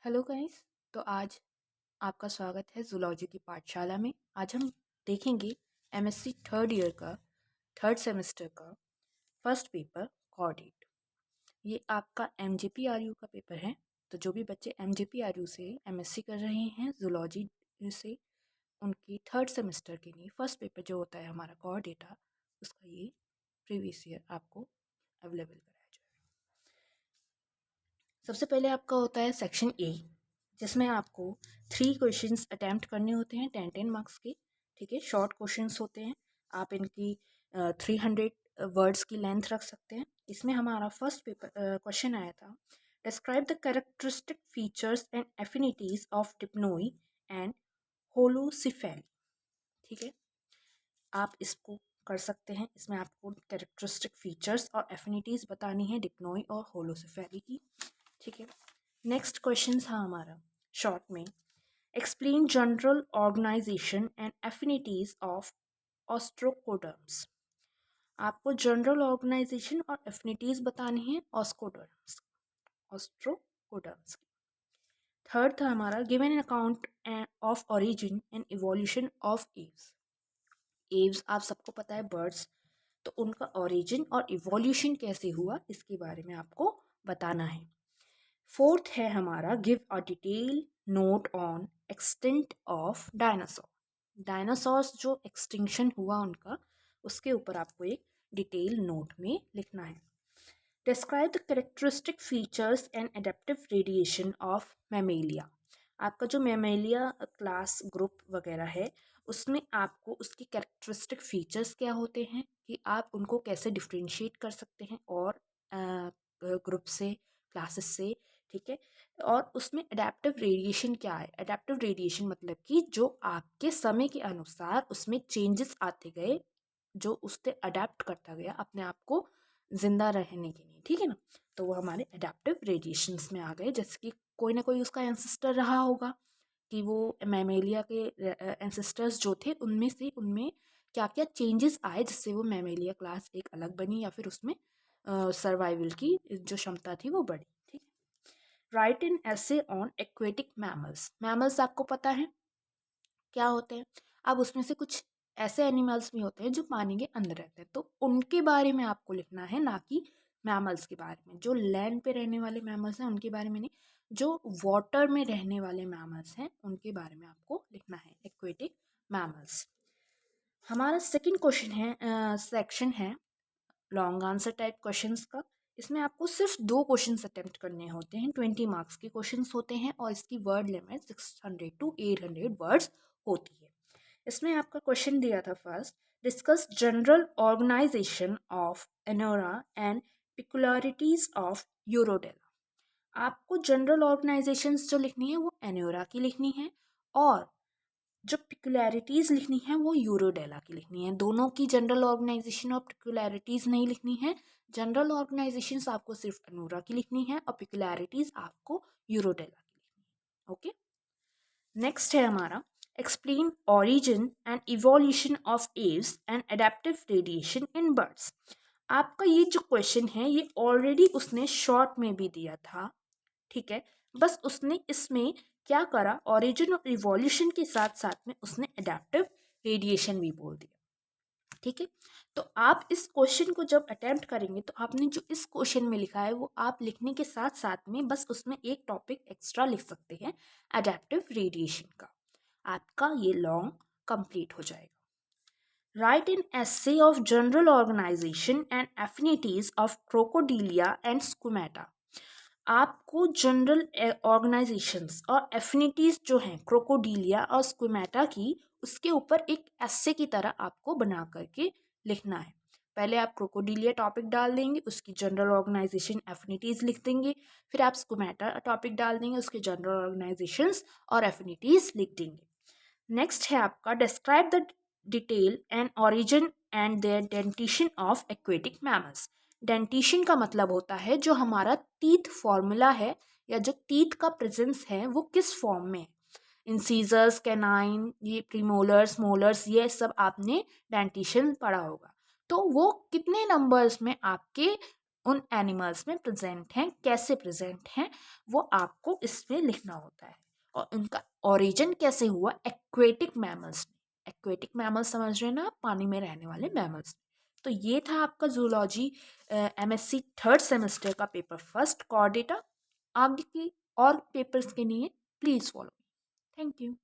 Hello guys. तो आज आपका स्वागत है जूलॉजी की पाठशाला में। आज हम देखेंगे एमएससी थर्ड ईयर का थर्ड सेमेस्टर का फर्स्ट पेपर कॉर्डेट। ये आपका एमजेपीआरयू का पेपर है। तो जो भी बच्चे एमजेपीआरयू से एमएससी कर रहे हैं जूलॉजी से, उनकी थर्ड सेमेस्टर के लिए फर्स्ट पेपर जो होता है हमारा कॉर डेटा, उसका ये प्रीवियस ईयर आपको अवेलेबल कराया जाएगा। सबसे पहले आपका होता है सेक्शन ए, जिसमें आपको 3 क्वेश्चंस अटैम्प्ट करने होते हैं 10 मार्क्स के। ठीक है, शॉर्ट क्वेश्चंस होते हैं। आप इनकी 300 वर्ड्स की लेंथ रख सकते हैं। इसमें हमारा फर्स्ट पेपर क्वेश्चन आया था, describe the characteristic features and affinities of Dipnoi and Holocephali. ठीक है, आप इसको कर सकते हैं। इसमें आपको कैरेक्टरिस्टिक फीचर्स और एफिनिटीज बतानी है डिप्नोई और होलोसिफेली की। ठीक है, नेक्स्ट क्वेश्चन था हमारा शॉर्ट में, explain general organization and affinities of ostracoderms. आपको जनरल ऑर्गेनाइजेशन और एफिनिटीज बतानी है ऑस्ट्रोकोडर्म्स की। थर्ड था हमारा, given an account of origin and evolution of Aves. Aves आप सबको पता है बर्ड्स, तो उनका ओरिजिन और इवोल्यूशन कैसे हुआ इसके बारे में आपको बताना है। फोर्थ है हमारा, give a detail note on extent of dinosaur. Dinosaurs जो एक्सटिंक्शन हुआ उनका, उसके ऊपर आपको एक डिटेल नोट में लिखना है। Describe the characteristic features and adaptive radiation of Mammalia. आपका जो मैमेलिया क्लास ग्रुप वगैरह है, उसमें आपको उसके कैरेक्टरिस्टिक फीचर्स क्या होते हैं कि आप उनको कैसे डिफ्रेंशिएट कर सकते हैं और ग्रुप से, क्लासेस से। ठीक है, और उसमें अडेप्टिव रेडिएशन क्या है? अडेप्टिव रेडिएशन मतलब कि जो आपके समय के अनुसार उसमें चेंजेस आते गए, जो उससे अडेप्ट करता गया अपने आप को जिंदा रहने के लिए। ठीक है ना, तो वो हमारे अडेप्टिव रेडिएशंस में आ गए। जैसे कि कोई ना कोई उसका एंसेस्टर रहा होगा कि वो मैमेलिया के एंसेस्टर्स जो थे उनमें क्या क्या चेंजेस आए जिससे वो मैमेलिया क्लास एक अलग बनी, या फिर उसमें सर्वाइवल की जो क्षमता थी वो बढ़ी। ठीक है, राइट इन ऐसे ऑन एक्वेटिक मैमल्स। मैमल्स आपको पता है क्या होते हैं। अब उसमें से कुछ ऐसे एनिमल्स भी होते हैं जो पानी के अंदर रहते हैं, तो उनके बारे में आपको लिखना है, ना कि मैमल्स के बारे में। जो लैंड पे रहने वाले मैमल्स हैं उनके बारे में नहीं, जो वाटर में रहने वाले मैमल्स हैं उनके बारे में आपको लिखना है, एक्वेटिक मैमल्स। हमारा सेकंड क्वेश्चन है, सेक्शन है लॉन्ग आंसर टाइप क्वेश्चंस का। इसमें आपको सिर्फ 2 क्वेश्चंस अटेम्प्ट करने होते हैं, 20 मार्क्स के क्वेश्चंस होते हैं और इसकी वर्ड लिमिट 600 टू 800 वर्ड्स होती है। इसमें आपका क्वेश्चन दिया था first, discuss general organization of Anura and peculiarities of Urodela. आपको जनरल ऑर्गेनाइजेशंस जो लिखनी है वो एनोरा की लिखनी है, और जो पिकुलैरिटीज़ लिखनी है वो यूरोडेला की लिखनी है। दोनों की जनरल ऑर्गेनाइजेशन और पिकुलैरिटीज़ नहीं लिखनी है। जनरल ऑर्गेनाइजेशंस आपको सिर्फ एनोरा की लिखनी है और पिकुलैरिटीज़ आपको यूरोडेला की लिखनी है। ओके, नेक्स्ट है हमारा, explain origin and evolution of Aves and adaptive radiation in birds. आपका ये जो क्वेश्चन है ये ऑलरेडी उसने शॉर्ट में भी दिया था। ठीक है, बस उसने इसमें क्या करा, ओरिजिन और इवोल्यूशन के साथ साथ में उसने एडेप्टिव रेडिएशन भी बोल दिया। ठीक है, तो आप इस क्वेश्चन को जब अटेम्प्ट करेंगे तो आपने जो इस क्वेश्चन में लिखा है वो आप लिखने के साथ साथ में बस उसमें एक टॉपिक एक्स्ट्रा लिख सकते हैं, एडेप्टिव रेडिएशन का। आपका ये लॉन्ग कंप्लीट हो जाएगा। Write an essay of general organization and affinities of crocodilia and squamata. आपको जनरल ऑर्गेनाइजेशंस और एफिनिटीज जो हैं क्रोकोडीलिया और स्क्विमेटा की, उसके ऊपर एक एस्से की तरह आपको बना करके लिखना है। पहले आप क्रोकोडीलिया टॉपिक डाल देंगे, उसकी जनरल ऑर्गेनाइजेशन एफिनिटीज लिख देंगे। फिर आप स्क्विमेटा टॉपिक डाल देंगे, उसके जनरल ऑर्गेनाइजेशंस और एफिनिटीज लिख देंगे। नेक्स्ट है आपका, describe the detail and origin and their dentition of aquatic mammals. Dentition का मतलब होता है जो हमारा टीथ फॉर्मूला है, या जो टीथ का प्रेजेंस है वो किस फॉर्म में है। इंसीजर्स, कैनाइन, ये प्रीमोलर्स, मोलर्स, ये सब आपने डेंटिशन पढ़ा होगा। तो वो कितने नंबर्स में आपके उन एनिमल्स में प्रेजेंट हैं, कैसे प्रेजेंट हैं, वो आपको इसमें लिखना होता है। और उनका ओरिजिन कैसे हुआ, एक्वेटिक मैमल्स। एक्वेटिक मैमल्स समझ रहे हैं ना, पानी में रहने वाले मैमल्स। तो ये था आपका जूलॉजी MSc थर्ड सेमेस्टर का पेपर फर्स्ट कॉर डेटा। आगे की और पेपर्स के लिए प्लीज़ फॉलो। Thank you.